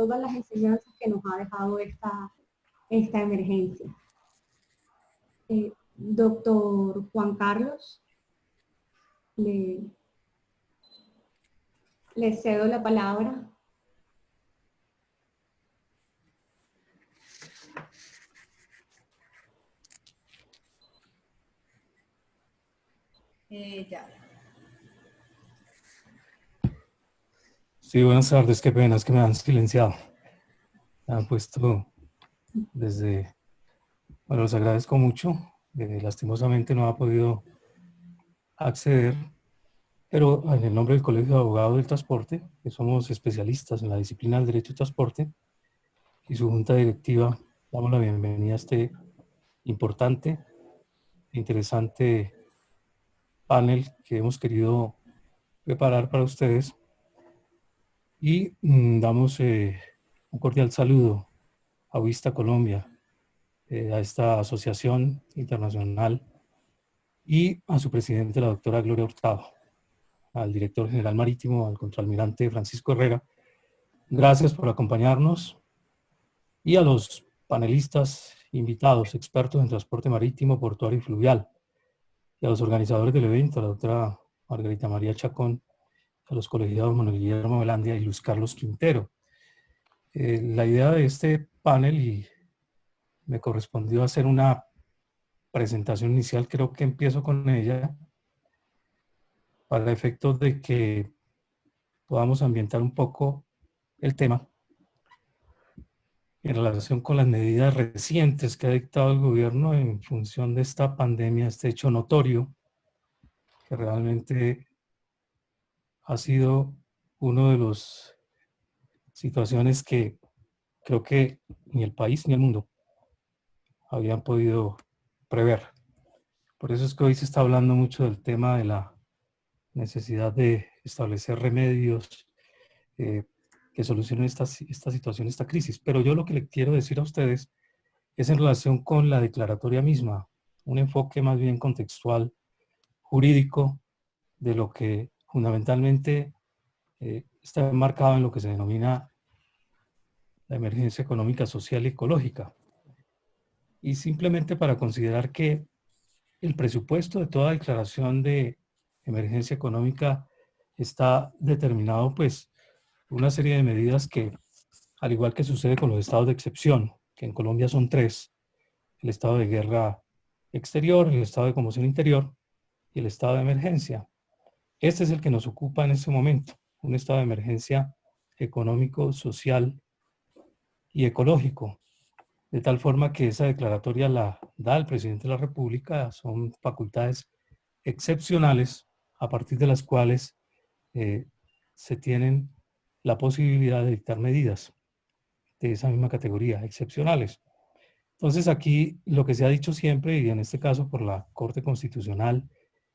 todas las enseñanzas que nos ha dejado esta emergencia. Doctor Juan Carlos, le cedo la palabra. Ya. Sí, buenas tardes, qué pena, es que me han silenciado. Me han puesto desde... Bueno, los agradezco mucho. Lastimosamente no ha podido acceder, pero en el nombre del Colegio de Abogados del Transporte, que somos especialistas en la disciplina del Derecho de Transporte, y su junta directiva, damos la bienvenida a este importante e interesante panel que hemos querido preparar para ustedes. Y damos un cordial saludo a Vista Colombia, a esta asociación internacional, y a su presidente, la doctora Gloria Hurtado, al director general marítimo, al contraalmirante Francisco Herrera. Gracias por acompañarnos, y a los panelistas invitados, expertos en transporte marítimo, portuario y fluvial, y a los organizadores del evento, a la doctora Margarita María Chacón, a los colegiados Manuel Guillermo Velandia y Luis Carlos Quintero. La idea de este panel, y me correspondió hacer una presentación inicial, creo que empiezo con ella, para efectos de que podamos ambientar un poco el tema en relación con las medidas recientes que ha dictado el gobierno en función de esta pandemia, este hecho notorio, que realmente ha sido uno de las situaciones que creo que ni el país ni el mundo habían podido prever. Por eso es que hoy se está hablando mucho del tema de la necesidad de establecer remedios que solucionen esta situación, esta crisis. Pero yo lo que le quiero decir a ustedes es en relación con la declaratoria misma, un enfoque más bien contextual, jurídico, de lo que fundamentalmente está enmarcado en lo que se denomina la emergencia económica, social y ecológica. Y simplemente para considerar que el presupuesto de toda declaración de emergencia económica está determinado pues por una serie de medidas que, al igual que sucede con los estados de excepción, que en Colombia son 3, el estado de guerra exterior, el estado de conmoción interior y el estado de emergencia. Este es el que nos ocupa en este momento, un estado de emergencia económico, social y ecológico, de tal forma que esa declaratoria la da el presidente de la República. Son facultades excepcionales a partir de las cuales se tienen la posibilidad de dictar medidas de esa misma categoría, excepcionales. Entonces aquí lo que se ha dicho siempre, y en este caso por la Corte Constitucional,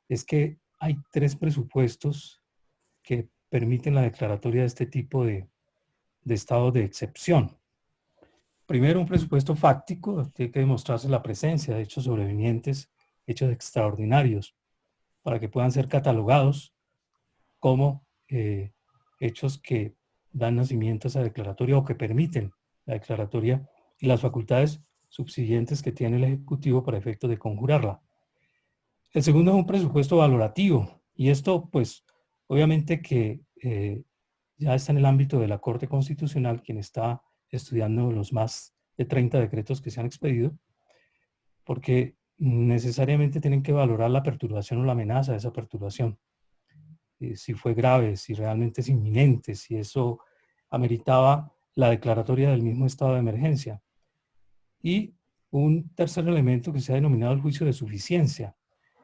es que hay 3 presupuestos que permiten la declaratoria de este tipo de estado de excepción. Primero, un presupuesto fáctico, tiene que demostrarse la presencia de hechos sobrevinientes, hechos extraordinarios, para que puedan ser catalogados como hechos que dan nacimiento a esa declaratoria o que permiten la declaratoria, y las facultades subsiguientes que tiene el Ejecutivo para efectos de conjurarla. El segundo es un presupuesto valorativo, y esto pues obviamente que ya está en el ámbito de la Corte Constitucional, quien está estudiando los más de 30 decretos que se han expedido, porque necesariamente tienen que valorar la perturbación o la amenaza de esa perturbación. Si fue grave, si realmente es inminente, si eso ameritaba la declaratoria del mismo estado de emergencia. Y un tercer elemento que se ha denominado el juicio de suficiencia.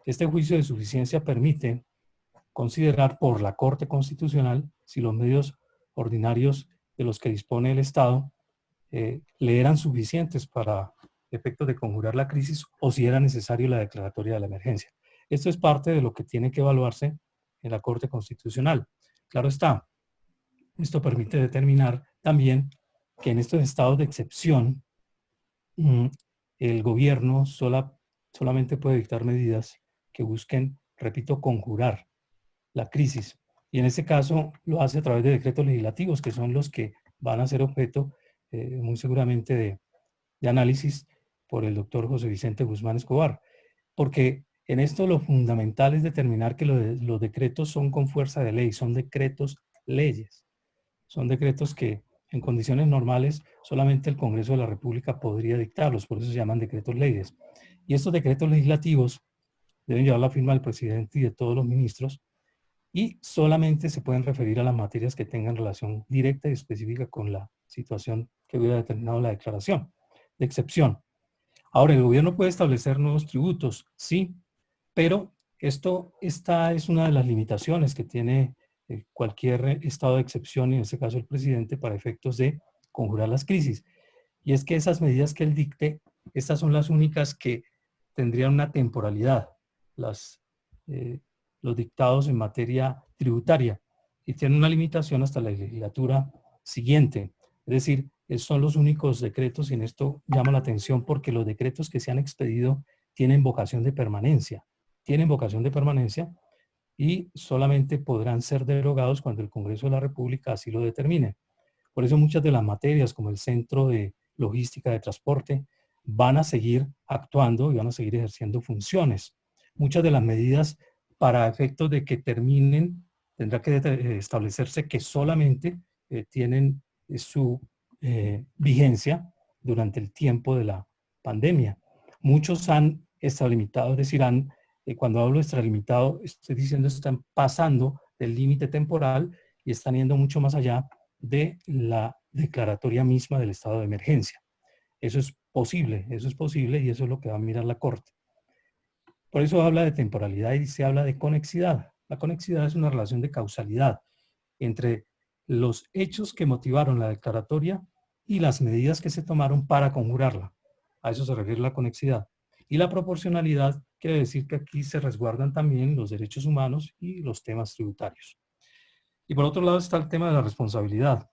Este juicio de suficiencia permite considerar por la Corte Constitucional si los medios ordinarios de los que dispone el Estado le eran suficientes para efectos de conjurar la crisis, o si era necesario la declaratoria de la emergencia. Esto es parte de lo que tiene que evaluarse en la Corte Constitucional. Claro está, esto permite determinar también que en estos estados de excepción el gobierno solamente puede dictar medidas que busquen, repito, conjurar la crisis. Y en este caso lo hace a través de decretos legislativos, que son los que van a ser objeto muy seguramente de análisis por el doctor José Vicente Guzmán Escobar, porque en esto lo fundamental es determinar que los decretos son con fuerza de ley, son decretos leyes, son decretos que en condiciones normales solamente el Congreso de la República podría dictarlos, por eso se llaman decretos leyes. Y estos decretos legislativos deben llevar la firma del presidente y de todos los ministros, y solamente se pueden referir a las materias que tengan relación directa y específica con la situación que hubiera determinado la declaración de excepción. Ahora, el gobierno puede establecer nuevos tributos, sí, pero esta es una de las limitaciones que tiene cualquier estado de excepción, y en este caso el presidente, para efectos de conjurar las crisis. Y es que esas medidas que él dicte, estas son las únicas que tendrían una temporalidad, los dictados en materia tributaria, y tienen una limitación hasta la legislatura siguiente. Es decir, son los únicos decretos, y en esto llama la atención porque los decretos que se han expedido tienen vocación de permanencia. Y solamente podrán ser derogados cuando el Congreso de la República así lo determine. Por eso muchas de las materias, como el Centro de Logística de Transporte, van a seguir actuando y van a seguir ejerciendo funciones. Muchas de las medidas, para efectos de que terminen, tendrá que establecerse que solamente tienen su vigencia durante el tiempo de la pandemia. Muchos han extralimitado, es decir, cuando hablo de extralimitado, estoy diciendo que están pasando del límite temporal y están yendo mucho más allá de la declaratoria misma del estado de emergencia. Eso es posible y eso es lo que va a mirar la Corte. Por eso habla de temporalidad y se habla de conexidad. La conexidad es una relación de causalidad entre los hechos que motivaron la declaratoria y las medidas que se tomaron para conjurarla. A eso se refiere la conexidad. Y la proporcionalidad quiere decir que aquí se resguardan también los derechos humanos y los temas tributarios. Y por otro lado está el tema de la responsabilidad.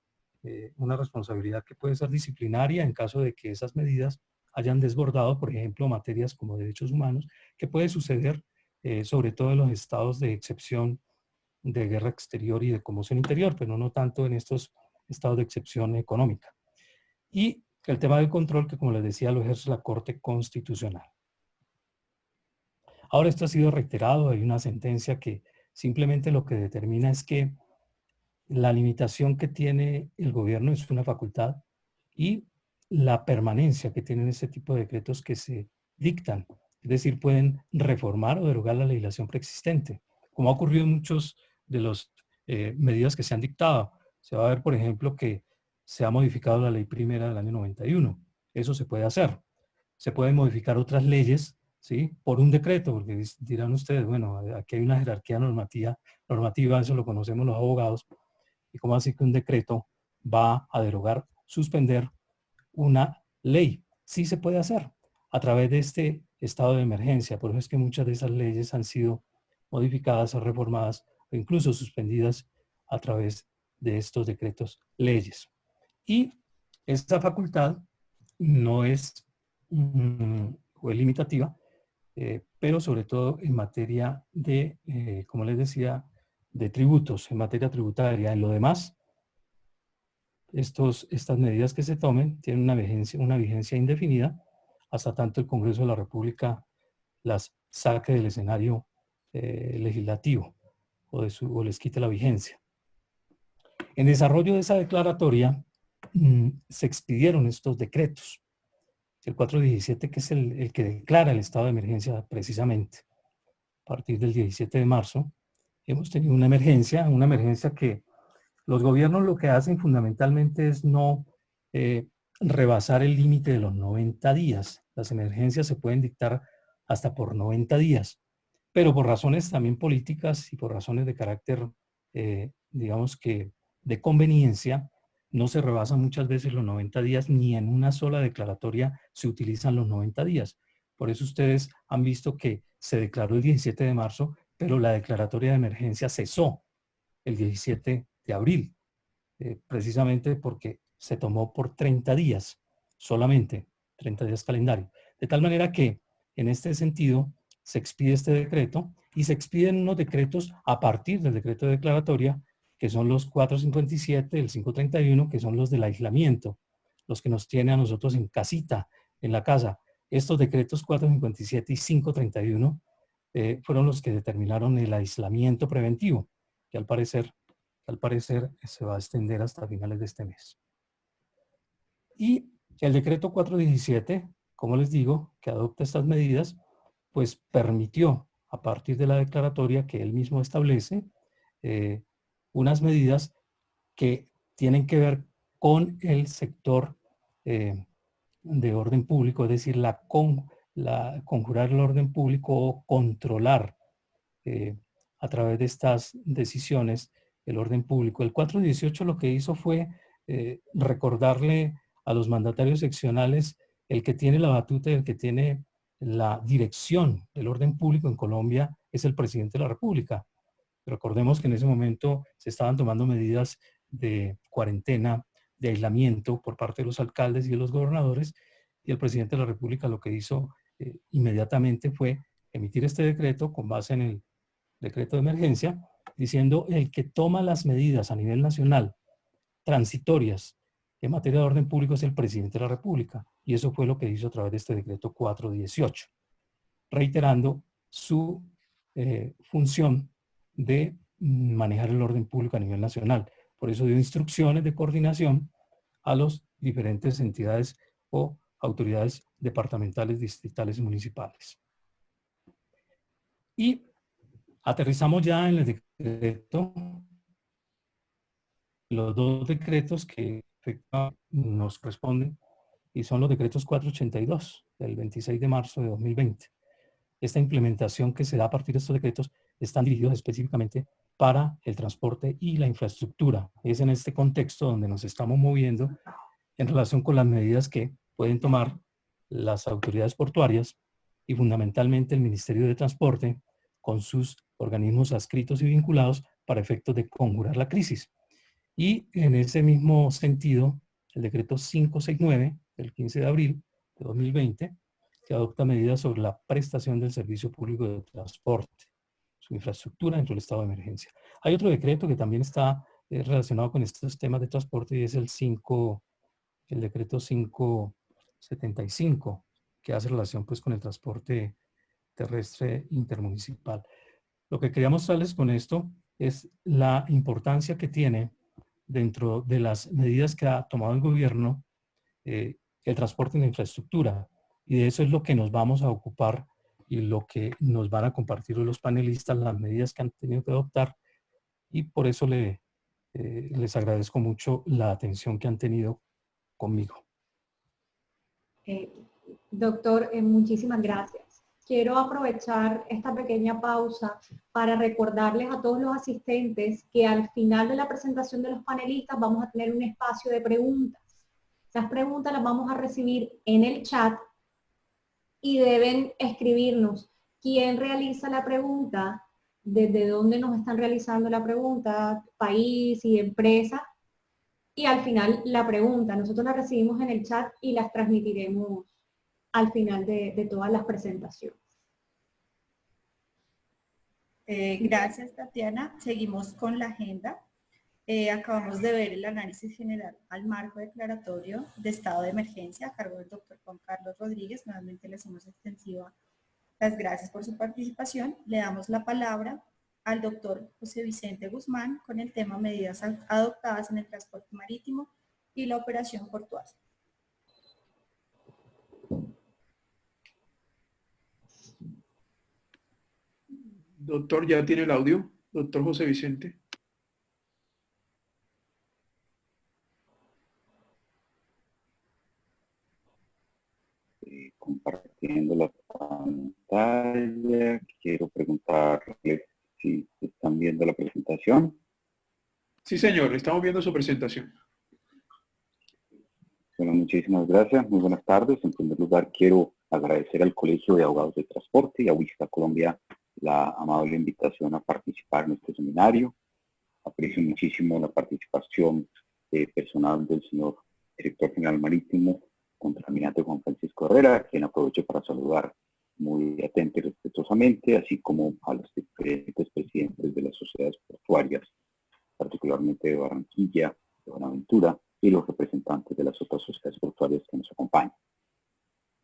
Una responsabilidad que puede ser disciplinaria en caso de que esas medidas hayan desbordado, por ejemplo, materias como derechos humanos, que puede suceder sobre todo en los estados de excepción de guerra exterior y de conmoción interior, pero no tanto en estos estados de excepción económica. Y el tema del control, que como les decía, lo ejerce la Corte Constitucional. Ahora esto ha sido reiterado, hay una sentencia que simplemente lo que determina es que la limitación que tiene el gobierno es una facultad, y la permanencia que tienen ese tipo de decretos que se dictan. Es decir, pueden reformar o derogar la legislación preexistente, como ha ocurrido en muchos de las medidas que se han dictado. Se va a ver, por ejemplo, que se ha modificado la ley primera del año 91. Eso se puede hacer. Se pueden modificar otras leyes, ¿sí?, por un decreto, porque dirán ustedes, bueno, aquí hay una jerarquía normativa, eso lo conocemos los abogados, y cómo así que un decreto va a derogar, suspender una ley. Sí se puede hacer a través de este estado de emergencia. Por eso es que muchas de esas leyes han sido modificadas o reformadas o incluso suspendidas a través de estos decretos leyes. Y esta facultad no es o es limitativa, pero sobre todo en materia de, como les decía, de tributos, en materia tributaria. En lo demás, estas medidas que se tomen tienen una vigencia indefinida hasta tanto el Congreso de la República las saque del escenario legislativo o les quite la vigencia. En desarrollo de esa declaratoria se expidieron estos decretos. El 417, que es el que declara el estado de emergencia precisamente. A partir del 17 de marzo hemos tenido una emergencia que los gobiernos lo que hacen fundamentalmente es no rebasar el límite de los 90 días. Las emergencias se pueden dictar hasta por 90 días, pero por razones también políticas y por razones de carácter, digamos que de conveniencia, no se rebasan muchas veces los 90 días, ni en una sola declaratoria se utilizan los 90 días. Por eso ustedes han visto que se declaró el 17 de marzo, pero la declaratoria de emergencia cesó el 17 de abril, precisamente porque se tomó por 30 días, solamente 30 días calendario. De tal manera que, en este sentido, se expide este decreto y se expiden unos decretos a partir del decreto de declaratoria que son los 457, el 531, que son los del aislamiento, los que nos tiene a nosotros en casita, en la casa. Estos decretos 457 y 531 fueron los que determinaron el aislamiento preventivo, que al parecer se va a extender hasta finales de este mes. Y el decreto 417, como les digo, que adopta estas medidas, pues permitió, a partir de la declaratoria que él mismo establece, unas medidas que tienen que ver con el sector de orden público, es decir, conjurar el orden público o controlar a través de estas decisiones el orden público. El 418 lo que hizo fue recordarle a los mandatarios seccionales el que tiene la batuta y el que tiene la dirección del orden público en Colombia es el presidente de la República. Recordemos que en ese momento se estaban tomando medidas de cuarentena, de aislamiento por parte de los alcaldes y de los gobernadores, y el presidente de la República lo que hizo inmediatamente fue emitir este decreto con base en el decreto de emergencia, diciendo el que toma las medidas a nivel nacional transitorias en materia de orden público es el presidente de la República, y eso fue lo que hizo a través de este decreto 418, reiterando su función de manejar el orden público a nivel nacional. Por eso dio instrucciones de coordinación a las diferentes entidades o autoridades departamentales, distritales y municipales. Y aterrizamos ya en el decreto, los dos decretos que nos corresponden, y son los decretos 482 del 26 de marzo de 2020. Esta implementación que se da a partir de estos decretos están dirigidos específicamente para el transporte y la infraestructura. Es en este contexto donde nos estamos moviendo en relación con las medidas que pueden tomar las autoridades portuarias y fundamentalmente el Ministerio de Transporte con sus organismos adscritos y vinculados para efectos de conjurar la crisis. Y en ese mismo sentido, el decreto 569 del 15 de abril de 2020, que adopta medidas sobre la prestación del servicio público de transporte, su infraestructura dentro del estado de emergencia. Hay otro decreto que también está relacionado con estos temas de transporte y es el decreto 575, que hace relación pues con el transporte terrestre intermunicipal. Lo que quería mostrarles con esto es la importancia que tiene dentro de las medidas que ha tomado el gobierno el transporte y la infraestructura. Y de eso es lo que nos vamos a ocupar y lo que nos van a compartir los panelistas, las medidas que han tenido que adoptar. Y por eso les agradezco mucho la atención que han tenido conmigo. Doctor, muchísimas gracias. Quiero aprovechar esta pequeña pausa para recordarles a todos los asistentes que al final de la presentación de los panelistas vamos a tener un espacio de preguntas. Esas preguntas las vamos a recibir en el chat y deben escribirnos quién realiza la pregunta, desde dónde nos están realizando la pregunta, país y empresa, y al final la pregunta. Nosotros la recibimos en el chat y las transmitiremos al final de todas las presentaciones. Gracias, Tatiana. Seguimos con la agenda. Acabamos de ver el análisis general al marco declaratorio de estado de emergencia a cargo del doctor Juan Carlos Rodríguez. Nuevamente le hacemos extensiva las gracias por su participación. Le damos la palabra al doctor José Vicente Guzmán con el tema medidas adoptadas en el transporte marítimo y la operación portuaria. Doctor, ¿ya tiene el audio? Doctor José Vicente. Compartiendo la pantalla, quiero preguntarles si están viendo la presentación. Sí, señor, estamos viendo su presentación. Bueno, muchísimas gracias. Muy buenas tardes. En primer lugar, quiero agradecer al Colegio de Abogados de Transporte y a Wista Colombia la amable invitación a participar en este seminario. Aprecio muchísimo la participación personal del señor Director General Marítimo, contraalmirante Juan Francisco Herrera, a quien aprovecho para saludar muy atenta y respetuosamente, así como a los diferentes presidentes de las sociedades portuarias particularmente de Barranquilla, de Buenaventura, y los representantes de las otras sociedades portuarias que nos acompañan.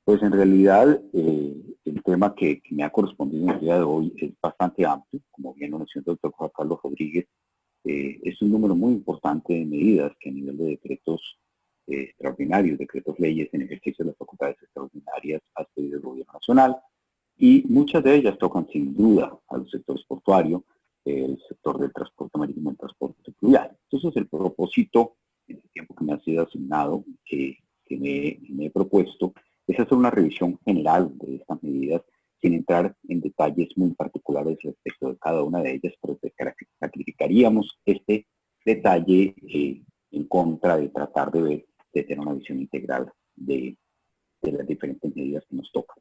Pues en realidad el tema que me ha correspondido en el día de hoy es bastante amplio, como bien lo mencionó el doctor Juan Carlos Rodríguez. Es un número muy importante de medidas que a nivel de decretos extraordinarios, decretos leyes en ejercicio de las facultades extraordinarias ha expedido el gobierno nacional, y muchas de ellas tocan sin duda al sector portuario, el sector del transporte marítimo y el transporte fluvial. Entonces el propósito, en el tiempo que me ha sido asignado, que me he propuesto, es hacer una revisión general de estas medidas, sin entrar en detalles muy particulares respecto de cada una de ellas, pero sacrificaríamos este detalle en contra de tratar de tener una visión integral de las diferentes medidas que nos tocan.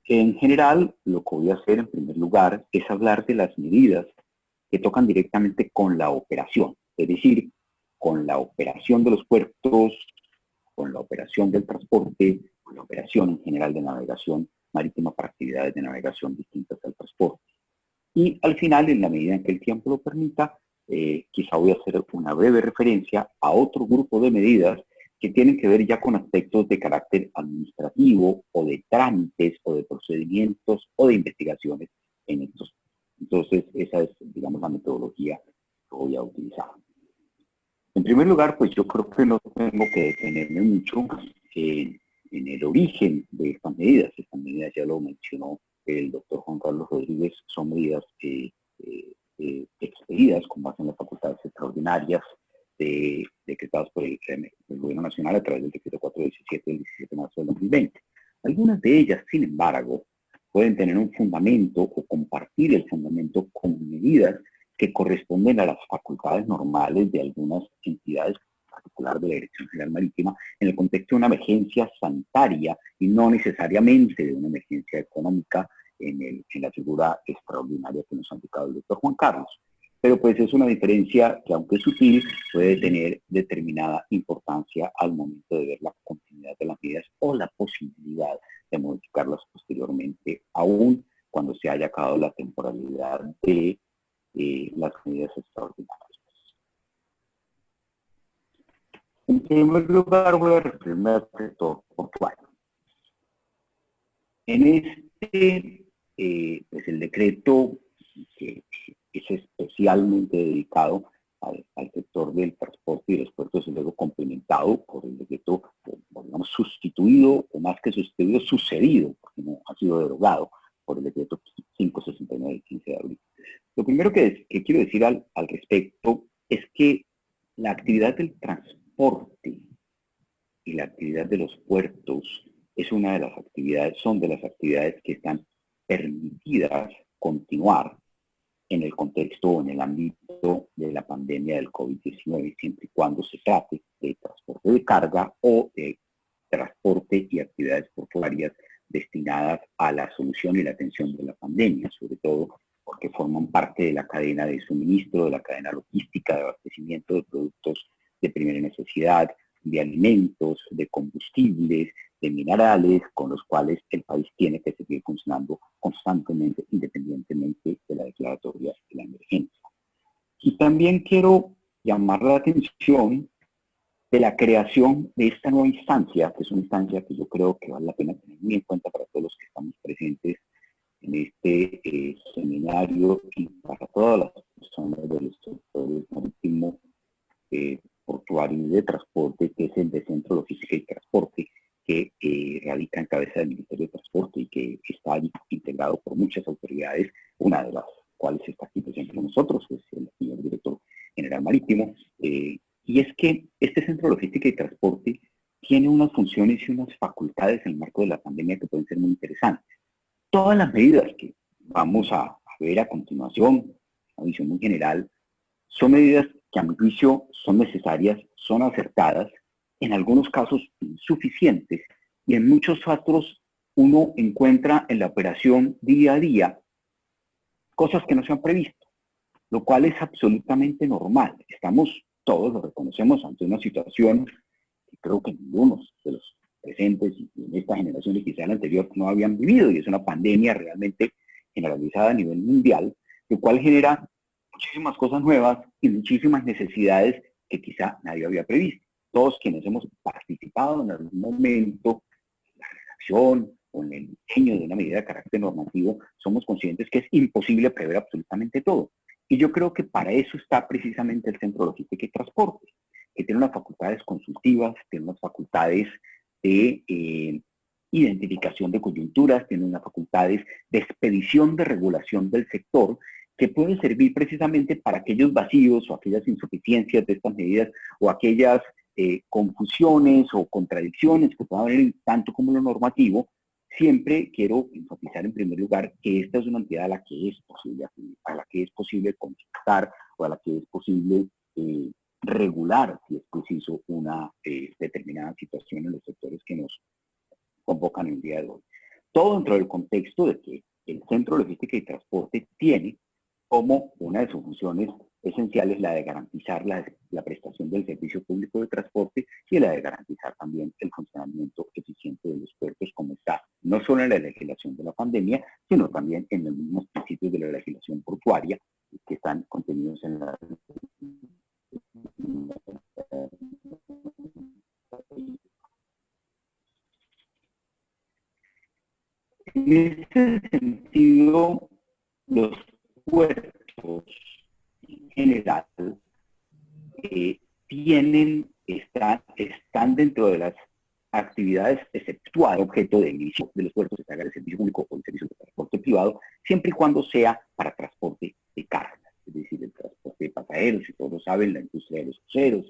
En general, lo que voy a hacer en primer lugar es hablar de las medidas que tocan directamente con la operación, es decir, con la operación de los puertos, con la operación del transporte, con la operación en general de navegación marítima para actividades de navegación distintas al transporte. Y al final, en la medida en que el tiempo lo permita, quizá voy a hacer una breve referencia a otro grupo de medidas que tienen que ver ya con aspectos de carácter administrativo o de trámites o de procedimientos o de investigaciones en estos. Entonces, esa es, digamos, la metodología que voy a utilizar. En primer lugar, pues yo creo que no tengo que detenerme mucho en el origen de estas medidas. Estas medidas, ya lo mencionó el doctor Juan Carlos Rodríguez, son medidas expedidas con base en las facultades extraordinarias decretadas por el Gobierno Nacional a través del decreto 417 del 17 de marzo del 2020. Algunas de ellas, sin embargo, pueden tener un fundamento o compartir el fundamento con medidas que corresponden a las facultades normales de algunas entidades, en particular de la Dirección General Marítima, en el contexto de una emergencia sanitaria y no necesariamente de una emergencia económica en la figura extraordinaria que nos ha indicado el doctor Juan Carlos. Pero pues es una diferencia que, aunque es sutil, puede tener determinada importancia al momento de ver la continuidad de las medidas o la posibilidad de modificarlas posteriormente, aún cuando se haya acabado la temporalidad de las medidas extraordinarias. En primer lugar, voy a referirme al sector portuario. En este, pues el decreto que es especialmente dedicado al sector del transporte y de los puertos, y luego complementado por el decreto, digamos, sustituido, o más que sustituido, sucedido, porque no ha sido derogado, por el decreto 569 del 15 de abril. Lo primero que quiero decir al respecto es que la actividad del transporte y la actividad de los puertos es una de las actividades, son de las actividades que están permitidas continuar en el contexto o en el ámbito de la pandemia del COVID-19, siempre y cuando se trate de transporte de carga o de transporte y actividades portuarias destinadas a la solución y la atención de la pandemia, sobre todo porque forman parte de la cadena de suministro, de la cadena logística, de abastecimiento de productos de primera necesidad, de alimentos, de combustibles, de minerales, con los cuales el país tiene que seguir funcionando constantemente, independientemente de la declaratoria de la emergencia. Y también quiero llamar la atención de la creación de esta nueva instancia, que es una instancia que yo creo que vale la pena tener muy en cuenta para todos los que estamos presentes en este seminario y para todas las personas del sector marítimo, portuario y de transporte, que es el de Centro Logística y Transporte, que radica en cabeza del Ministerio de Transporte y que está allí integrado por muchas autoridades, una de las cuales está aquí presente con nosotros, que es el señor director general marítimo. Y es que este Centro de Logística y Transporte tiene unas funciones y unas facultades en el marco de la pandemia que pueden ser muy interesantes. Todas las medidas que vamos a ver a continuación, una visión muy general, son medidas que a mi juicio son necesarias, son acertadas, en algunos casos insuficientes, y en muchos otros uno encuentra en la operación día a día cosas que no se han previsto, lo cual es absolutamente normal. Estamos, todos lo reconocemos, ante una situación que creo que ninguno de los presentes y en esta generación y quizá en la anterior no habían vivido, y es una pandemia realmente generalizada a nivel mundial, lo cual genera muchísimas cosas nuevas y muchísimas necesidades que quizá nadie había previsto. Todos quienes hemos participado en algún momento en la redacción o en el diseño de una medida de carácter normativo, somos conscientes que es imposible prever absolutamente todo. Y yo creo que para eso está precisamente el Centro de Logística y Transporte, que tiene unas facultades consultivas, tiene unas facultades de identificación de coyunturas, tiene unas facultades de expedición de regulación del sector, que pueden servir precisamente para aquellos vacíos o aquellas insuficiencias de estas medidas o aquellas confusiones o contradicciones que puedan haber tanto como lo normativo. Siempre quiero enfatizar en primer lugar que esta es una entidad a la que es posible acudir, a la que es posible consultar o a la que es posible regular, si es preciso, una determinada situación en los sectores que nos convocan el día de hoy. Todo dentro del contexto de que el Centro de Logística y Transporte tiene como una de sus funciones esenciales la de garantizar la prestación del servicio público de transporte y la de garantizar también el funcionamiento eficiente de los puertos, como está no solo en la legislación de la pandemia, sino también en los mismos principios de la legislación portuaria que están contenidos en la... En ese sentido, los puertos en general están dentro de las actividades exceptuadas objeto de inicio de los puertos que se haga el servicio público o el servicio de transporte privado, siempre y cuando sea para transporte de cargas, es decir, el transporte de pasajeros, si todos saben, la industria de los cruceros,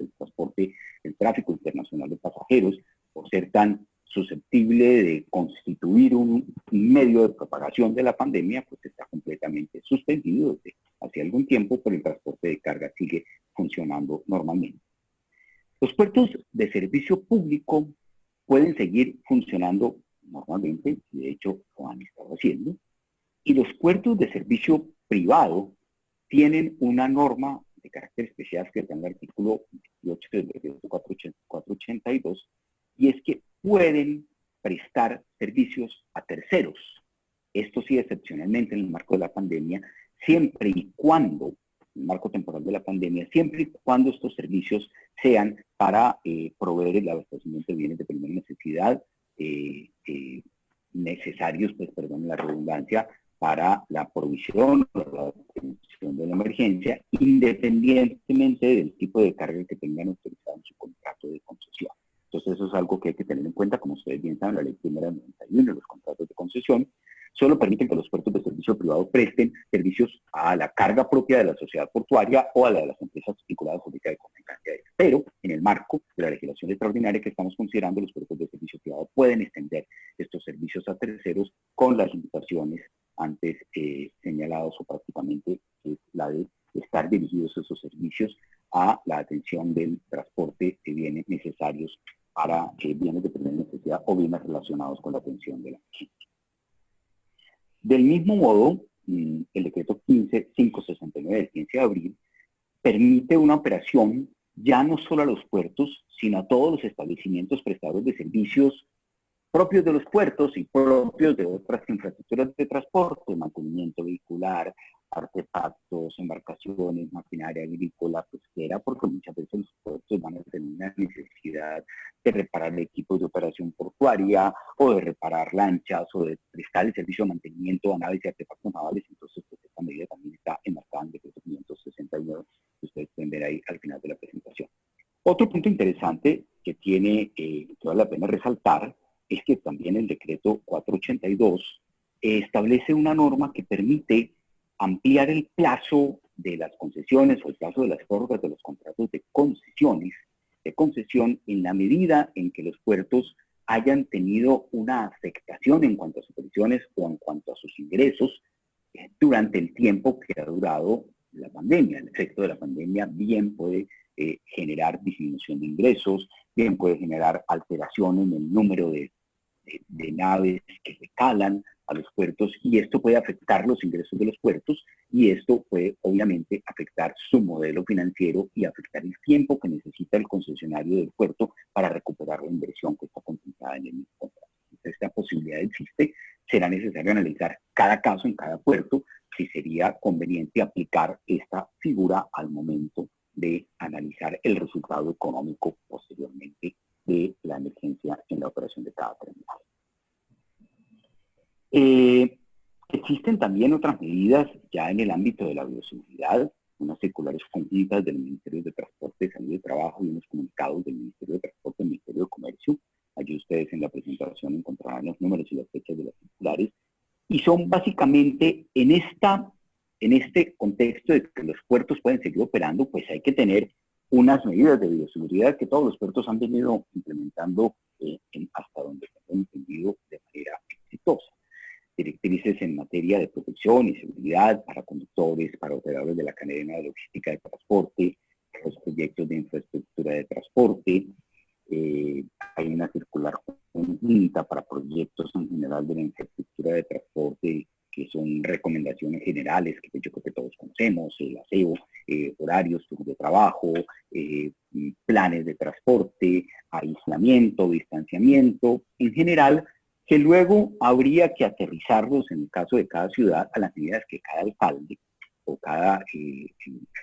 el tráfico internacional de pasajeros, por ser tan susceptible de constituir un medio de propagación de la pandemia, pues está completamente suspendido desde hace algún tiempo, pero el transporte de carga sigue funcionando normalmente. Los puertos de servicio público pueden seguir funcionando normalmente, de hecho lo han estado haciendo, y los puertos de servicio privado tienen una norma de carácter especial que está en el artículo 28 del decreto 482, y es que pueden prestar servicios a terceros. Esto sí, excepcionalmente en el marco de la pandemia, siempre y cuando, en el marco temporal de la pandemia, siempre y cuando estos servicios sean para proveer el abastecimiento de bienes de primera necesidad, necesarios, pues perdón la redundancia, para la provisión o la atención de la emergencia, independientemente del tipo de carga que tengan autorizado en su contrato de concesión. Entonces eso es algo que hay que tener en cuenta, como ustedes bien saben, la ley primera del 91, los contratos de concesión, solo permiten que los puertos de servicio privado presten servicios a la carga propia de la sociedad portuaria o a la de las empresas vinculadas a de comunicación. Pero en el marco de la legislación extraordinaria que estamos considerando, los puertos de servicio privado pueden extender estos servicios a terceros con las limitaciones antes señalados, o prácticamente es la de estar dirigidos esos servicios a la atención del transporte de bienes necesarios para bienes de primera necesidad o bienes relacionados con la atención de la emergencia. Del mismo modo, el decreto 15569 del 15 de abril permite una operación ya no solo a los puertos, sino a todos los establecimientos prestadores de servicios propios de los puertos y propios de otras infraestructuras de transporte, mantenimiento vehicular, artefactos, embarcaciones, maquinaria agrícola, pesquera, porque muchas veces los puertos van a tener una necesidad de reparar equipos de operación portuaria o de reparar lanchas o de prestar el servicio de mantenimiento a naves y artefactos navales. Entonces, pues, esta medida también está enmarcada en el decreto 569, que ustedes pueden ver ahí al final de la presentación. Otro punto interesante que vale la pena resaltar es que también el decreto 482 establece una norma que permite ampliar el plazo de las concesiones o el plazo de las prórrogas de los contratos de concesión en la medida en que los puertos hayan tenido una afectación en cuanto a sus previsiones o en cuanto a sus ingresos durante el tiempo que ha durado la pandemia. El efecto de la pandemia bien puede generar disminución de ingresos, bien puede generar alteración en el número de naves que recalan a los puertos, y esto puede afectar los ingresos de los puertos, y esto puede obviamente afectar su modelo financiero y afectar el tiempo que necesita el concesionario del puerto para recuperar la inversión que está contemplada en el mismo contrato. Esta posibilidad existe. Será necesario analizar cada caso en cada puerto si sería conveniente aplicar esta figura al momento de analizar el resultado económico posteriormente de la emergencia en la operación de cada terminal. Existen también otras medidas ya en el ámbito de la bioseguridad, unas circulares conjuntas del Ministerio de Transporte, Salud y Trabajo y unos comunicados del Ministerio de Transporte y del Ministerio de Comercio. Allí ustedes en la presentación encontrarán los números y las fechas de las circulares. Y son básicamente en este contexto de que los puertos pueden seguir operando, pues hay que tener unas medidas de bioseguridad que todos los puertos han venido implementando hasta donde se han entendido de manera exitosa. Directrices en materia de protección y seguridad para conductores, para operadores de la cadena de logística de transporte, los proyectos de infraestructura de transporte. Hay una circular conjunta para proyectos en general de la infraestructura de transporte, que son recomendaciones generales que yo creo que todos conocemos, el aseo, horarios, turnos de trabajo, planes de transporte, aislamiento, distanciamiento, en general, que luego habría que aterrizarlos en el caso de cada ciudad a las medidas que cada alcalde o cada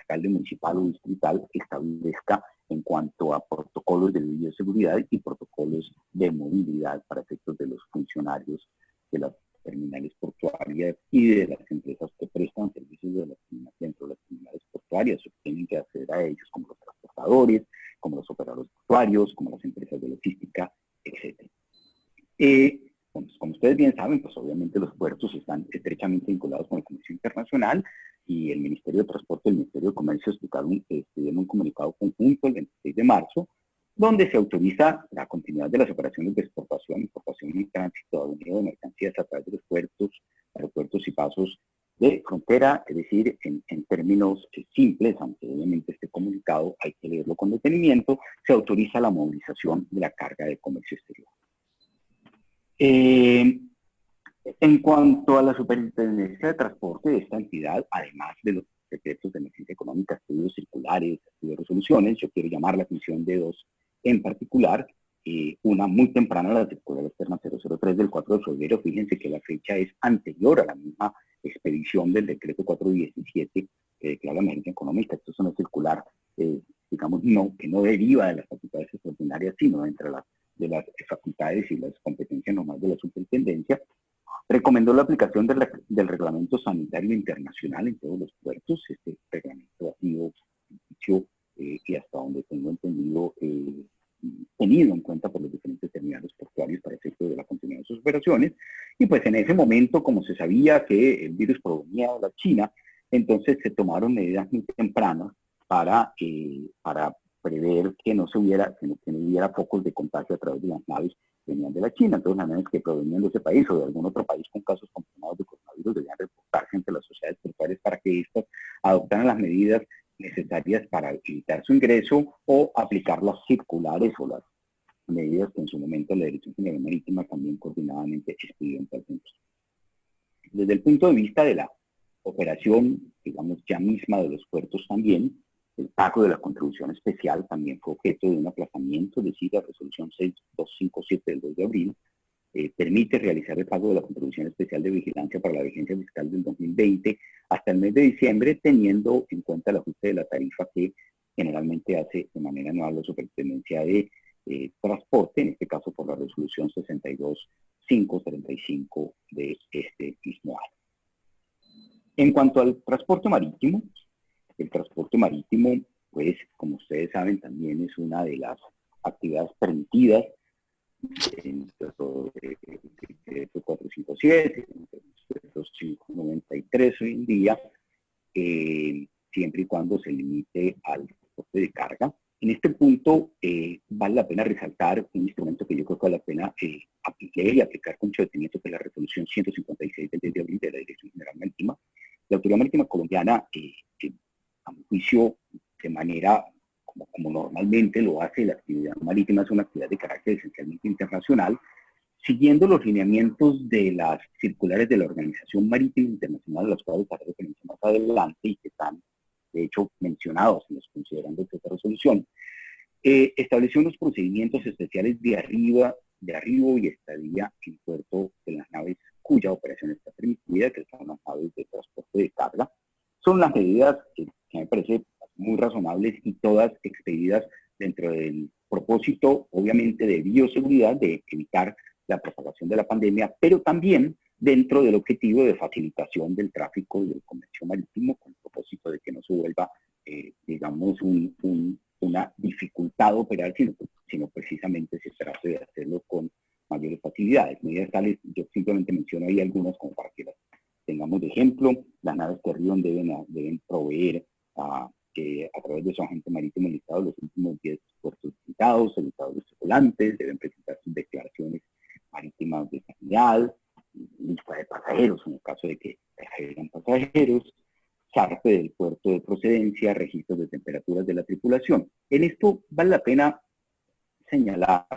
alcalde municipal o distrital establezca en cuanto a protocolos de bioseguridad y protocolos de movilidad para efectos de los funcionarios de las terminales portuarias y de las empresas que prestan servicios dentro de las terminales portuarias, o tienen que acceder a ellos, como los transportadores, como los operadores portuarios, como las empresas de logística, etc. Como ustedes bien saben, pues obviamente los puertos están estrechamente vinculados con el comercio internacional, y el Ministerio de Transporte y el Ministerio de Comercio expidieron un comunicado conjunto el 26 de marzo, donde se autoriza la continuidad de las operaciones de exportación, importación y tránsito aduanero de mercancías a través de los puertos, aeropuertos y pasos de frontera, es decir, en términos simples, aunque obviamente este comunicado hay que leerlo con detenimiento, se autoriza la movilización de la carga de comercio exterior. En cuanto a la superintendencia de transporte de esta entidad, además de los decretos de emergencia económica, estudios circulares, estudios de resoluciones, yo quiero llamar la atención de dos en particular. Una muy temprana, la circular externa 003 del 4 de febrero, fíjense que la fecha es anterior a la misma expedición del decreto 417 que declara la emergencia económica. Esto es una circular, digamos, que no deriva de las facultades extraordinarias, sino entre de las facultades y las competencias normales de la superintendencia. Recomendó la aplicación del Reglamento Sanitario Internacional en todos los puertos. Este reglamento ha sido dicho y hasta donde tengo entendido tenido en cuenta por los diferentes terminales portuarios para efecto de la continuidad de sus operaciones. Y pues en ese momento, como se sabía que el virus provenía de la China, entonces se tomaron medidas muy tempranas para prever que no hubiera focos de contagio a través de las naves que venían de la China. Entonces las naves que provenían de ese país o de algún otro país con casos confirmados de coronavirus debían reportarse ante las sociedades portuarias para que éstas adoptaran las medidas necesarias para evitar su ingreso o aplicar las circulares o las medidas que en su momento la Dirección General Marítima también coordinadamente expidió en tal sentido. Desde el punto de vista de la operación, digamos, ya misma de los puertos también, el pago de la contribución especial también fue objeto de un aplazamiento, es decir, la resolución 6257 del 2 de abril permite realizar el pago de la contribución especial de vigilancia para la vigencia fiscal del 2020 hasta el mes de diciembre, teniendo en cuenta el ajuste de la tarifa que generalmente hace de manera anual la Superintendencia de Transporte, en este caso por la resolución 62535 de este mismo año. En cuanto al transporte marítimo, el transporte marítimo, pues, como ustedes saben, también es una de las actividades permitidas dentro del decreto 457, los 593 hoy en día, siempre y cuando se limite al transporte de carga. En este punto vale la pena resaltar un instrumento que yo creo que vale la pena leer y aplicar con mucho detenimiento, que es la resolución 156 del 10 de abril de la Dirección General Marítima. La Autoridad Marítima Colombiana, a mi juicio, de manera como normalmente lo hace la actividad marítima, es una actividad de carácter esencialmente internacional, siguiendo los lineamientos de las circulares de la Organización Marítima Internacional, a las cuales haré referencia más adelante y que están, de hecho, mencionados en los considerandos de esta resolución, estableció unos procedimientos especiales de arribo y estadía en puerto de las naves cuya operación está permitida, que son las naves de transporte de carga. Son las medidas que me parece muy razonables y todas expedidas dentro del propósito, obviamente, de bioseguridad, de evitar la propagación de la pandemia, pero también dentro del objetivo de facilitación del tráfico y del comercio marítimo, con el propósito de que no se vuelva, digamos, una dificultad operar, sino precisamente se trate de hacerlo con mayores facilidades. Medidas tales, yo simplemente menciono ahí algunas como para que las tengamos de ejemplo. Las naves que arriban deben proveer a través de su agente marítimo listado los últimos 10 puertos visitados, evitados los tripulantes, deben presentar sus declaraciones marítimas de sanidad, lista de pasajeros en el caso de que traigan pasajeros, zarpe del puerto de procedencia, registros de temperaturas de la tripulación. En esto vale la pena señalar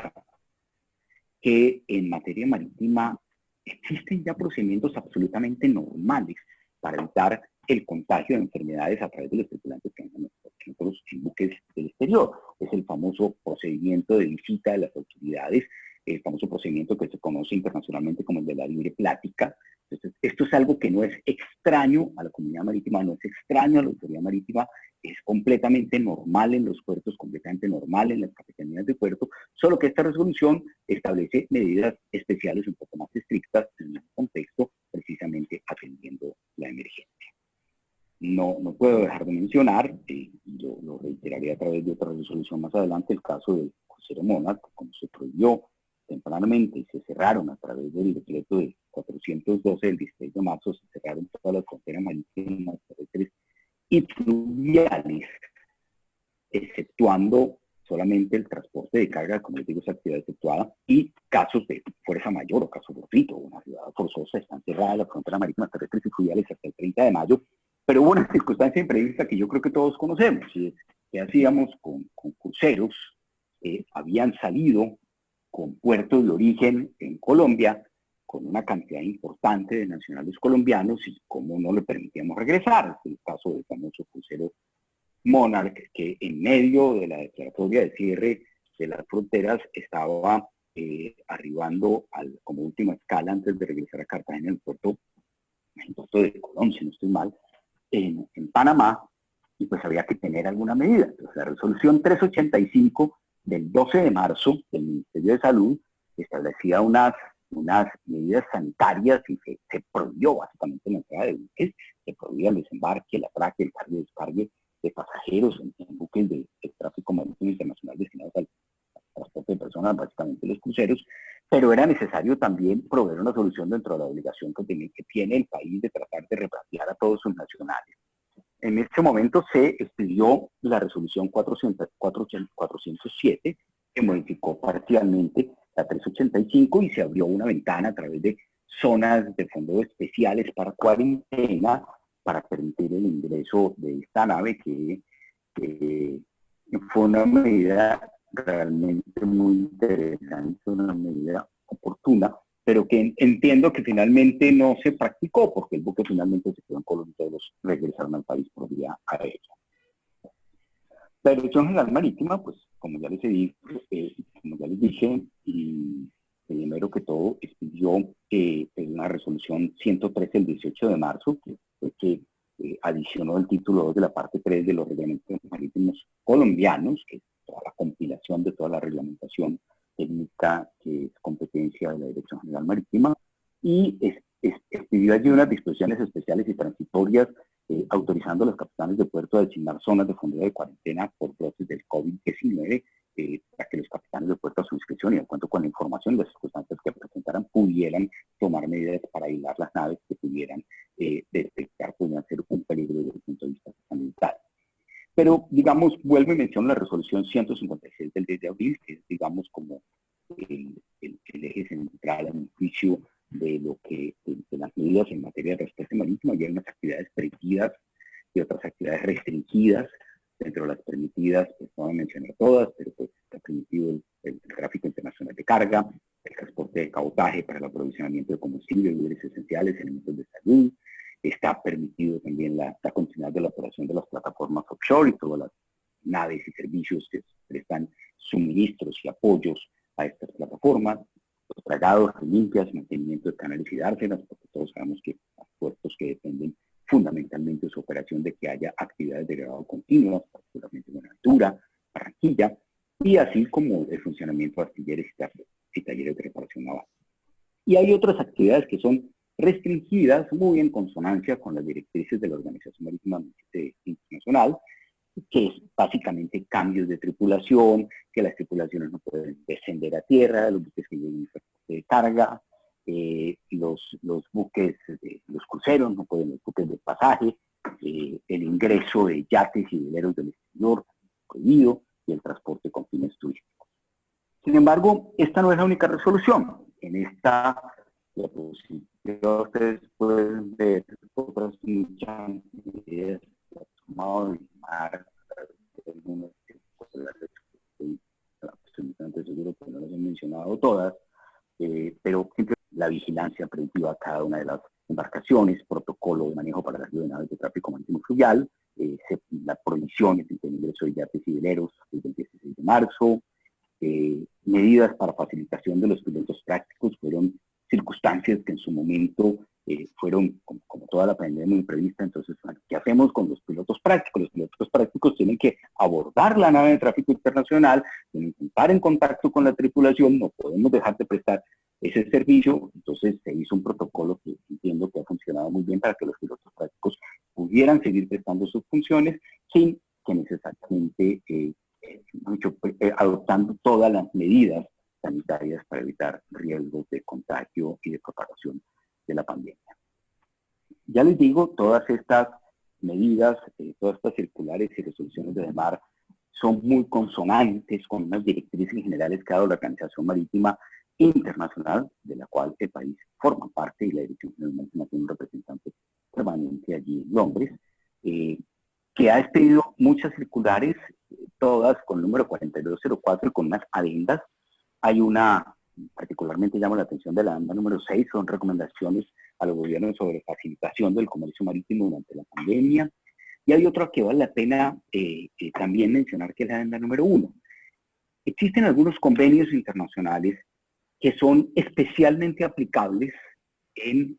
que en materia marítima existen ya procedimientos absolutamente normales para evitar el contagio de enfermedades a través de los tripulantes que andan en buques del exterior. Es el famoso procedimiento de visita de las autoridades, el famoso procedimiento que se conoce internacionalmente como el de la libre plática. Entonces, esto es algo que no es extraño a la comunidad marítima, no es extraño a la autoridad marítima, es completamente normal en los puertos, completamente normal en las capitanías de puerto, solo que esta resolución establece medidas especiales un poco más estrictas en un contexto precisamente atendiendo la emergencia. No puedo dejar de mencionar, yo lo reiteraré a través de otra resolución más adelante, el caso del crucero Monarch, como se prohibió tempranamente y se cerraron a través del decreto de 412 del 16 de marzo, se cerraron todas las fronteras marítimas, terrestres y fluviales, exceptuando solamente el transporte de carga, como les digo, esa actividad efectuada, y casos de fuerza mayor o caso fortuito, una ciudad forzosa, están cerradas las fronteras marítimas, terrestres y fluviales hasta el 30 de mayo, pero hubo una circunstancia imprevista que yo creo que todos conocemos, que hacíamos con cruceros, habían salido con puertos de origen en Colombia, con una cantidad importante de nacionales colombianos, y cómo no le permitíamos regresar. Es el caso del famoso crucero Monarch, que en medio de la declaratoria de cierre de las fronteras estaba arribando como última escala antes de regresar a Cartagena, en el puerto de Colón, si no estoy mal, en Panamá, y pues había que tener alguna medida. Entonces, la resolución 385 del 12 de marzo del Ministerio de Salud establecía unas medidas sanitarias y se prohibió básicamente la entrada de buques, se prohibía el desembarque, el atraque, el cargue y descargue de pasajeros en buques de tráfico marítimo internacional destinados al transporte de personas, básicamente los cruceros, pero era necesario también proveer una solución dentro de la obligación que tiene el país de tratar de repatriar a todos sus nacionales. En este momento se expidió la resolución 407, que modificó parcialmente la 385 y se abrió una ventana a través de zonas de fondos especiales para cuarentena para permitir el ingreso de esta nave, que fue una medida realmente muy interesante, una medida oportuna, pero que entiendo que finalmente no se practicó porque el buque finalmente se quedó en Colombia y todos regresaron al país por vía aérea. La Dirección General Marítima, pues como ya les dije, y primero que todo expidió una resolución 113 el 18 de marzo, que fue que adicionó el título 2 de la parte 3 de los reglamentos marítimos colombianos, que es toda la compilación de toda la reglamentación técnica que es competencia de la Dirección General Marítima, y expidió allí unas disposiciones especiales y transitorias autorizando a los capitanes de puerto a designar zonas de fondeo de cuarentena por brotes del COVID-19 para que los capitanes de puerto a su discreción y de acuerdo con la información y las circunstancias que presentaran pudieran tomar medidas para aislar las naves que pudieran detectar, pudieran ser un peligro desde el punto de vista sanitario. Pero, digamos, vuelvo y menciono la resolución 156 del 10 de abril, que es, digamos, como el eje central en el juicio de las medidas en materia de transporte marítimo. Y hay unas actividades permitidas y otras actividades restringidas. Dentro de las permitidas, pues no voy a mencionar todas, pero pues está permitido el tráfico internacional de carga, el transporte de cabotaje para el aprovisionamiento de combustible, víveres esenciales, elementos de salud. Está permitido también la continuidad de la operación de las plataformas offshore y todas las naves y servicios que prestan suministros y apoyos a estas plataformas, los tragados, limpias, mantenimiento de canales y dársenas, porque todos sabemos que los puertos que dependen fundamentalmente su operación de que haya actividades de grado continuas, particularmente en Buenaventura, Barranquilla, y así como el funcionamiento de astilleros y talleres de reparación naval. Y hay otras actividades que son restringidas, muy en consonancia con las directrices de la Organización Marítima Internacional, que es básicamente cambios de tripulación, que las tripulaciones no pueden descender a tierra, los buques que lleven de carga, los buques, los cruceros no pueden, los buques de pasaje, el ingreso de yates y veleros del exterior prohibido y el transporte con fines turísticos. Sin embargo, esta no es la única resolución. En esta diapositiva ustedes pueden ver otras muchas medidas que ha tomado el mar, algunas seguro que no las he mencionado todas, pero siempre la vigilancia preventiva a cada una de las embarcaciones, protocolo de manejo para las naves de tráfico marítimo fluvial, la prohibición del ingreso de yates y veleros desde el 16 de marzo, medidas para facilitación de los pilotos prácticos, fueron circunstancias que en su momento fueron, como toda la pandemia, muy prevista. Entonces, ¿qué hacemos con los pilotos prácticos? Los pilotos prácticos tienen que abordar la nave de tráfico internacional, tienen que estar en contacto con la tripulación, no podemos dejar de prestar ese servicio. Entonces, se hizo un protocolo que entiendo que ha funcionado muy bien para que los pilotos prácticos pudieran seguir prestando sus funciones sin que necesariamente adoptando todas las medidas sanitarias para evitar riesgos de contagio y de propagación de la pandemia. Ya les digo, todas estas medidas, todas estas circulares y resoluciones de mar son muy consonantes con unas directrices generales que ha dado la Organización Marítima Internacional, de la cual el país forma parte, y la Dirección General Marítima tiene un representante permanente allí en Londres, que ha expedido muchas circulares, todas con el número 4204 y con unas adendas. Hay una, particularmente llama la atención de la adenda número 6, son recomendaciones a los gobiernos sobre facilitación del comercio marítimo durante la pandemia. Y hay otra que vale la pena también mencionar, que es la adenda número 1. Existen algunos convenios internacionales que son especialmente aplicables en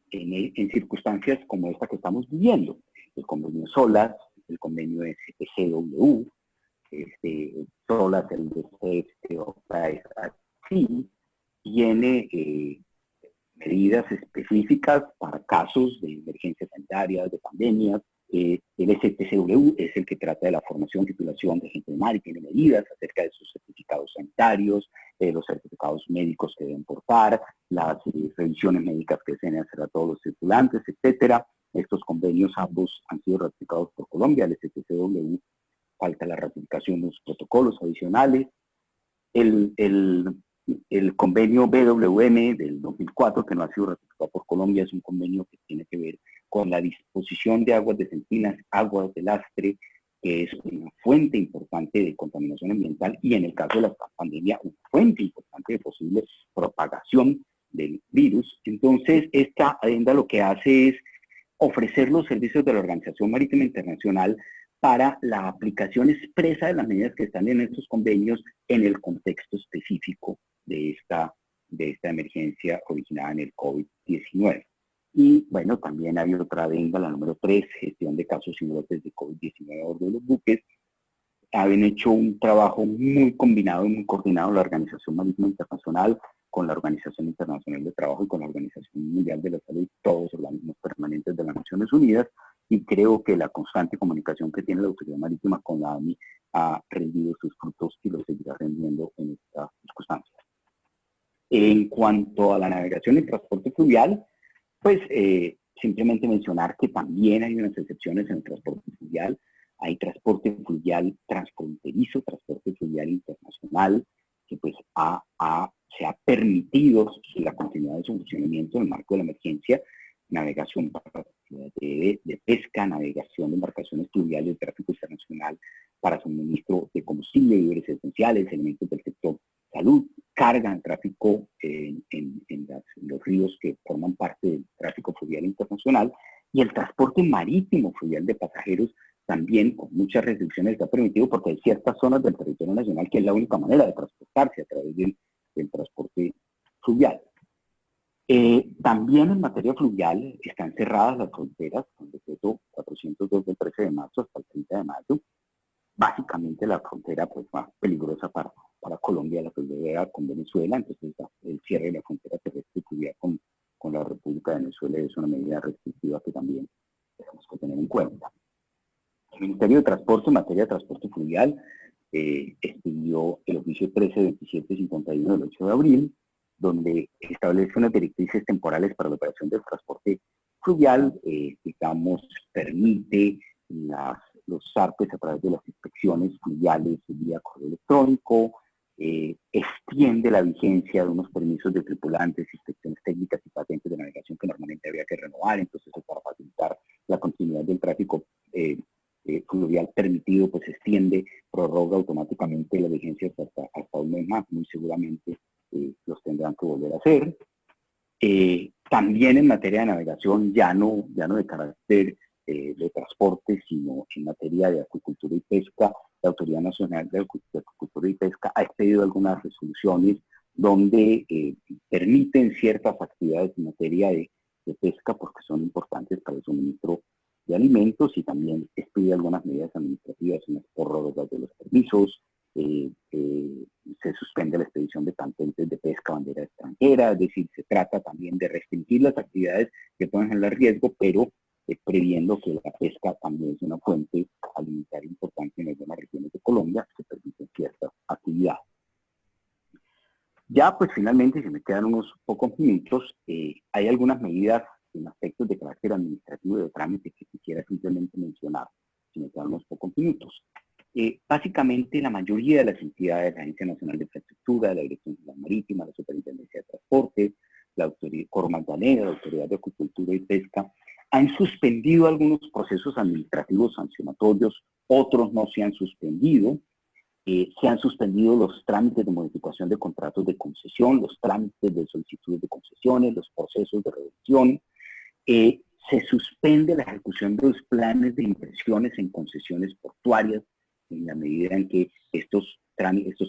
circunstancias como esta que estamos viviendo. El convenio SOLAS, el convenio STCW, SOLAS, el de sí, tiene medidas específicas para casos de emergencias sanitarias, de pandemias. El STCW es el que trata de la formación, titulación de gente de mar y tiene medidas acerca de sus certificados sanitarios, los certificados médicos que deben portar, las revisiones médicas que se deben hacer a todos los circulantes, etcétera. Estos convenios ambos han sido ratificados por Colombia. El STCW falta la ratificación de los protocolos adicionales. El convenio BWM del 2004, que no ha sido ratificado por Colombia, es un convenio que tiene que ver con la disposición de aguas de sentinas, aguas de lastre, que es una fuente importante de contaminación ambiental y en el caso de la pandemia, una fuente importante de posible propagación del virus. Entonces, esta adenda lo que hace es ofrecer los servicios de la Organización Marítima Internacional para la aplicación expresa de las medidas que están en estos convenios en el contexto específico de esta emergencia originada en el COVID-19. Y bueno, también hay otra adenda, la número 3, gestión de casos y brotes de COVID-19 a bordo de los buques. Habían hecho un trabajo muy combinado y muy coordinado la Organización Marítima Internacional con la Organización Internacional de Trabajo y con la Organización Mundial de la Salud, todos organismos permanentes de las Naciones Unidas, y creo que la constante comunicación que tiene la Autoridad Marítima con la AMI ha rendido sus frutos y lo seguirá rendiendo en estas circunstancias. En cuanto a la navegación y transporte fluvial, pues simplemente mencionar que también hay unas excepciones en el transporte fluvial. Hay transporte fluvial transfronterizo, transporte fluvial internacional, que pues se ha permitido la continuidad de su funcionamiento en el marco de la emergencia, navegación de pesca, navegación de embarcaciones fluviales de tráfico internacional para suministro de combustible, víveres esenciales, elementos del sector salud, carga en tráfico en los ríos que forman parte del tráfico fluvial internacional, y el transporte marítimo fluvial de pasajeros también con muchas restricciones está permitido porque hay ciertas zonas del territorio nacional que es la única manera de transportarse a través del transporte fluvial. También en materia fluvial están cerradas las fronteras con el decreto 402 del 13 de marzo hasta el 30 de mayo. Básicamente la frontera pues, más peligrosa para Colombia, la frontera con Venezuela, entonces el cierre de la frontera terrestre fluvial con la República de Venezuela es una medida restrictiva que también tenemos que tener en cuenta. El Ministerio de Transporte en materia de transporte fluvial expidió el oficio 132751 del 8 de abril, donde establece unas directrices temporales para la operación del transporte fluvial, digamos, permite los zarpes a través de las inspecciones fluviales vía correo electrónico, extiende la vigencia de unos permisos de tripulantes, inspecciones técnicas y patentes de navegación que normalmente había que renovar, entonces para facilitar la continuidad del tráfico fluvial permitido, pues extiende, prorroga automáticamente la vigencia hasta un mes más, muy seguramente los tendrán que volver a hacer. También en materia de navegación, ya no de carácter de transporte, sino en materia de acuicultura y pesca, la Autoridad Nacional de Acuicultura y Pesca ha expedido algunas resoluciones donde permiten ciertas actividades en materia de pesca porque son importantes para el suministro de alimentos, y también expide algunas medidas administrativas, unas prórrogas de los permisos, se suspende la expedición de patentes de pesca bandera extranjera, es decir, se trata también de restringir las actividades que pueden generar riesgo, pero previendo que la pesca también es una fuente alimentaria importante en algunas regiones de Colombia, se permiten ciertas actividades. Ya, pues finalmente, si me quedan unos pocos minutos, hay algunas medidas en aspectos de carácter administrativo y de trámite que quisiera simplemente mencionar, si me quedan unos pocos minutos. Básicamente, la mayoría de las entidades, la Agencia Nacional de Infraestructura, la Dirección General Marítima, la Superintendencia de Transporte, la Autoridad Cor Magdalena, la Autoridad de Acuicultura y Pesca, han suspendido algunos procesos administrativos sancionatorios, otros no se han suspendido. Se han suspendido los trámites de modificación de contratos de concesión, los trámites de solicitudes de concesiones, los procesos de reducción. Se suspende la ejecución de los planes de inversiones en concesiones portuarias, en la medida en que estos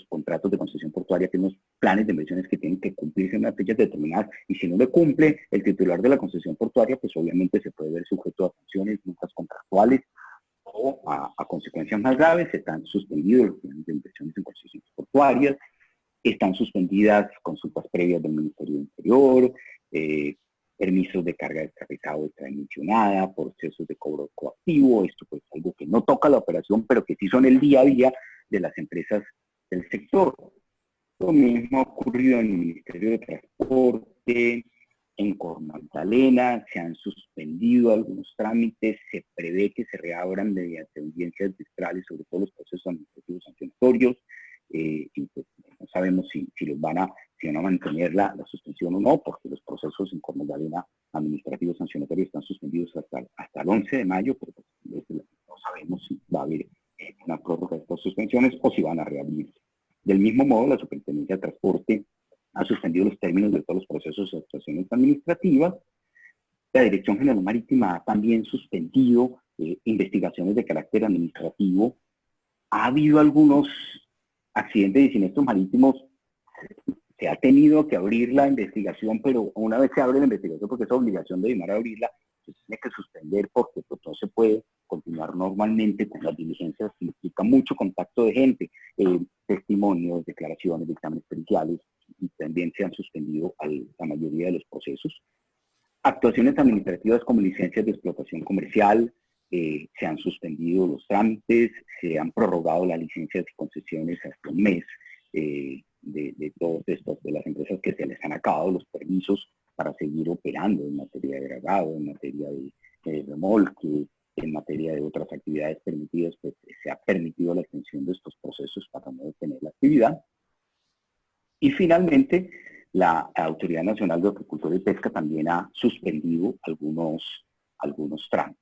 contratos de concesión portuaria tienen unos planes de inversiones que tienen que cumplirse en unas fechas determinadas, y si no le cumple el titular de la concesión portuaria, pues obviamente se puede ver sujeto a sanciones, multas contractuales, o a consecuencias más graves. Están suspendidos los planes de inversiones en concesiones portuarias, están suspendidas consultas previas del Ministerio del Interior, permisos de carga descarrizado extradimensionada, procesos de cobro coactivo. Esto pues algo que no toca la operación, pero que sí son el día a día de las empresas del sector. Lo mismo ha ocurrido en el Ministerio de Transporte, en Cor Magdalena, se han suspendido algunos trámites, se prevé que se reabran mediante audiencias arbitrales sobre todos los procesos administrativos sancionatorios, y pues no sabemos si van a mantener la suspensión o no, porque los procesos en Cor Magdalena administrativos sancionatorios están suspendidos hasta el 11 de mayo, pero pues, no sabemos si va a haber una prórroga de estas suspensiones o si van a reabrirse. Del mismo modo, la Superintendencia de Transporte ha suspendido los términos de todos los procesos de actuaciones administrativas. La Dirección General Marítima ha también suspendido investigaciones de carácter administrativo. Ha habido algunos accidentes y siniestros marítimos, se ha tenido que abrir la investigación, pero una vez se abre la investigación, porque es obligación de IMAR abrirla, se tiene que suspender porque pues, no se puede continuar normalmente con las diligencias, que implica mucho contacto de gente, testimonios, declaraciones, dictámenes periciales, y también se han suspendido la mayoría de los procesos. Actuaciones administrativas como licencias de explotación comercial, se han suspendido los trámites, se han prorrogado las licencias y concesiones hasta un mes de todas estas, de las empresas que se les han acabado los permisos para seguir operando en materia de dragado, en materia de remolque, en materia de otras actividades permitidas, pues se ha permitido la extensión de estos procesos para no detener la actividad. Y finalmente, la Autoridad Nacional de Acuicultura y Pesca también ha suspendido algunos trámites.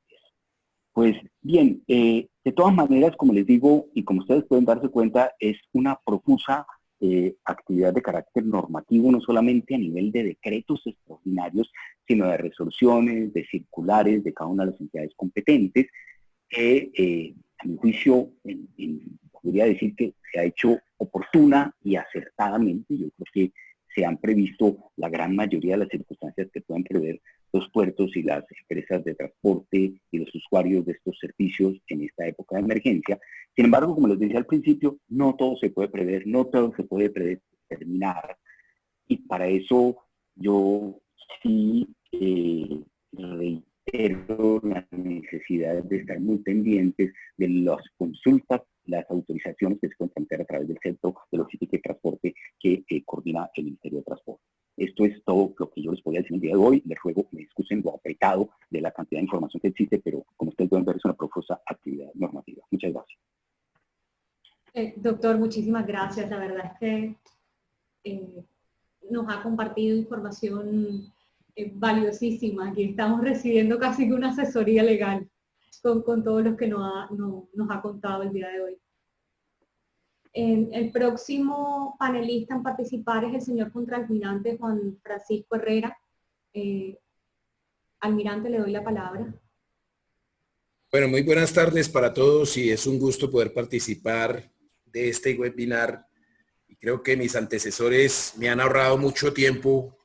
Pues bien, de todas maneras, como les digo, y como ustedes pueden darse cuenta, es una profusa actividad de carácter normativo, no solamente a nivel de decretos extraordinarios, sino de resoluciones, de circulares de cada una de las entidades competentes, que a mi juicio, podría decir que se ha hecho oportuna y acertadamente. Yo creo que se han previsto la gran mayoría de las circunstancias que pueden prever los puertos y las empresas de transporte y los usuarios de estos servicios en esta época de emergencia. Sin embargo, como les decía al principio, no todo se puede prever, no todo se puede predeterminar. Y para eso yo sí reitero la necesidad de estar muy pendientes de las consultas, las autorizaciones que se pueden plantear a través del Centro de Logística y Transporte que coordina el Ministerio de Transporte. Esto es todo lo que yo les podía decir el día de hoy. Les ruego que me excusen lo apretado de la cantidad de información que existe, pero como ustedes pueden ver, es una profusa actividad normativa. Muchas gracias. Doctor, muchísimas gracias. La verdad es que nos ha compartido información valiosísima. Aquí estamos recibiendo casi que una asesoría legal con todo lo que nos ha contado el día de hoy. El próximo panelista en participar es el señor contraalmirante Juan Francisco Herrera. Almirante, le doy la palabra. Bueno, muy buenas tardes para todos y es un gusto poder participar de este webinar. Y creo que mis antecesores me han ahorrado mucho tiempo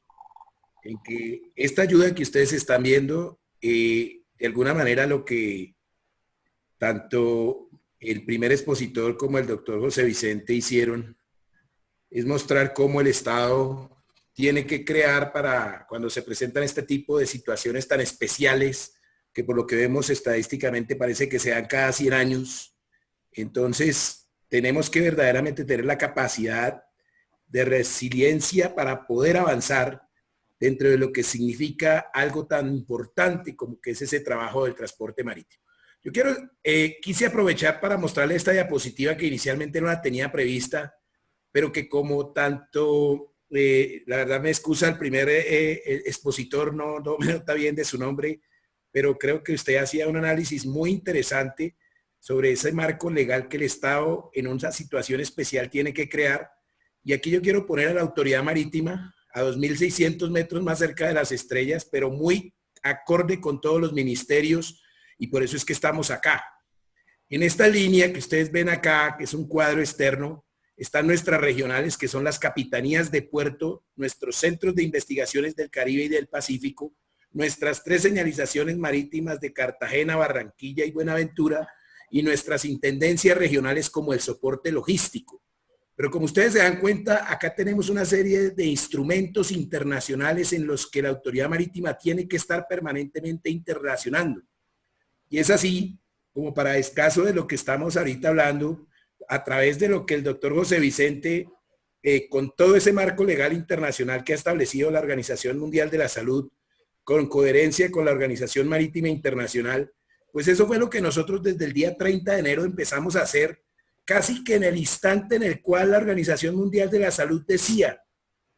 en que esta ayuda que ustedes están viendo, de alguna manera lo que tanto el primer expositor como el doctor José Vicente hicieron es mostrar cómo el Estado tiene que crear para cuando se presentan este tipo de situaciones tan especiales que por lo que vemos estadísticamente parece que se dan cada 100 años. Entonces tenemos que verdaderamente tener la capacidad de resiliencia para poder avanzar dentro de lo que significa algo tan importante como que es ese trabajo del transporte marítimo. Yo quise aprovechar para mostrarle esta diapositiva que inicialmente no la tenía prevista, pero que como tanto, la verdad me excusa el primer expositor, no me nota bien de su nombre, pero creo que usted hacía un análisis muy interesante sobre ese marco legal que el Estado en una situación especial tiene que crear. Y aquí yo quiero poner a la autoridad marítima a 2.600 metros más cerca de las estrellas, pero muy acorde con todos los ministerios, y por eso es que estamos acá. En esta línea que ustedes ven acá, que es un cuadro externo, están nuestras regionales, que son las capitanías de puerto, nuestros centros de investigaciones del Caribe y del Pacífico, nuestras 3 señalizaciones marítimas de Cartagena, Barranquilla y Buenaventura, y nuestras intendencias regionales como el soporte logístico. Pero como ustedes se dan cuenta, acá tenemos una serie de instrumentos internacionales en los que la autoridad marítima tiene que estar permanentemente interrelacionando. Y es así, como para escaso de lo que estamos ahorita hablando, a través de lo que el doctor José Vicente, con todo ese marco legal internacional que ha establecido la Organización Mundial de la Salud, con coherencia con la Organización Marítima Internacional, pues eso fue lo que nosotros desde el día 30 de enero empezamos a hacer, casi que en el instante en el cual la Organización Mundial de la Salud decía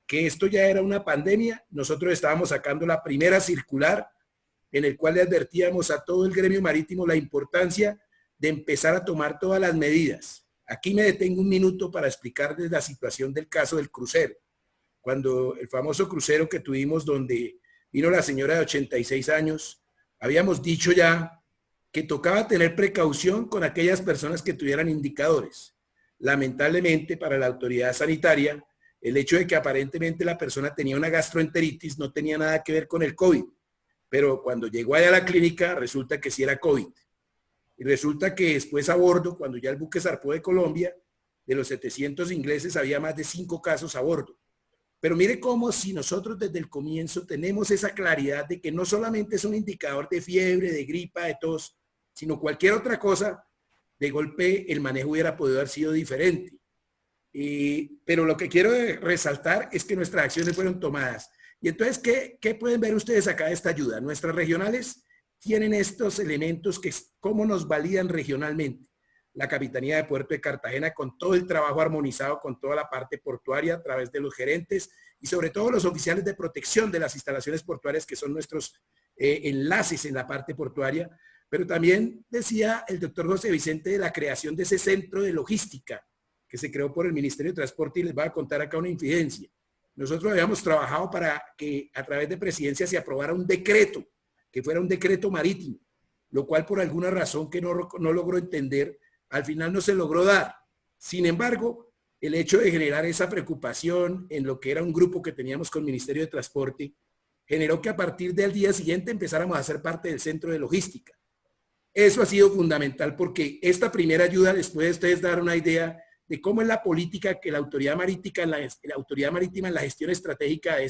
que esto ya era una pandemia. Nosotros estábamos sacando la primera circular en el cual le advertíamos a todo el gremio marítimo la importancia de empezar a tomar todas las medidas. Aquí me detengo un minuto para explicarles la situación del caso del crucero. Cuando el famoso crucero que tuvimos donde vino la señora de 86 años, habíamos dicho ya que tocaba tener precaución con aquellas personas que tuvieran indicadores. Lamentablemente para la autoridad sanitaria, el hecho de que aparentemente la persona tenía una gastroenteritis no tenía nada que ver con el COVID. Pero cuando llegó allá a la clínica, resulta que sí era COVID. Y resulta que después a bordo, cuando ya el buque zarpó de Colombia, de los 700 ingleses había más de 5 casos a bordo. Pero mire cómo si nosotros desde el comienzo tenemos esa claridad de que no solamente es un indicador de fiebre, de gripa, de tos, sino cualquier otra cosa, de golpe el manejo hubiera podido haber sido diferente. Pero lo que quiero resaltar es que nuestras acciones fueron tomadas. Y entonces, ¿qué pueden ver ustedes acá de esta ayuda? Nuestras regionales tienen estos elementos que cómo nos validan regionalmente. La Capitanía de Puerto de Cartagena con todo el trabajo armonizado con toda la parte portuaria a través de los gerentes y sobre todo los oficiales de protección de las instalaciones portuarias que son nuestros enlaces en la parte portuaria. Pero también decía el doctor José Vicente de la creación de ese centro de logística que se creó por el Ministerio de Transporte y les voy a contar acá una infidencia. Nosotros habíamos trabajado para que a través de presidencia se aprobara un decreto, que fuera un decreto marítimo, lo cual por alguna razón que no logró entender, al final no se logró dar. Sin embargo, el hecho de generar esa preocupación en lo que era un grupo que teníamos con el Ministerio de Transporte, generó que a partir del día siguiente empezáramos a ser parte del centro de logística. Eso ha sido fundamental porque esta primera ayuda les puede a ustedes dar una idea de cómo es la política que la autoridad marítima en la gestión estratégica de